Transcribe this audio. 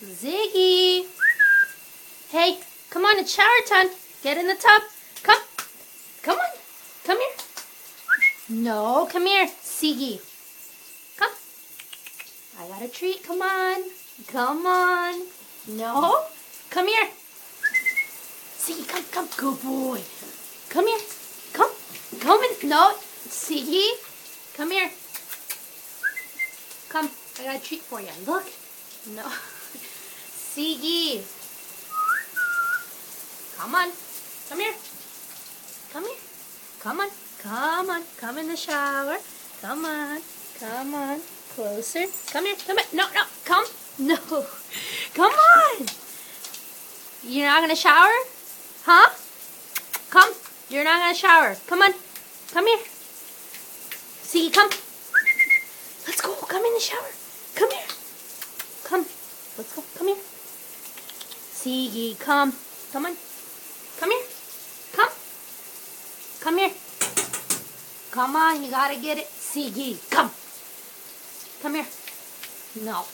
Ziggy. Hey, come on, it's shower time. Get in the tub. Come. Come on. Come here. No, come here. Ziggy. Come. I got a treat. Come on. Come on. No. Come here. Ziggy, come. Good boy. Come here. Come. Come in. No. Ziggy. Come here. Come. I got a treat for you. Look. No. Ziggy. Come on. Come here. Come here. Come on. Come on. Come in the shower. Come on. Come on. Closer. Come here. Come here. No. Come. No. Come on. You're not going to shower? Huh? Come. You're not going to shower. Come on. Come here. Ziggy, come. Let's go. Come in the shower. Come here. Come. Let's go. Come here. Ziggy, come. Come on. Come here. Come. Come here. Come on. You got to get it. Ziggy, come. Come here. No.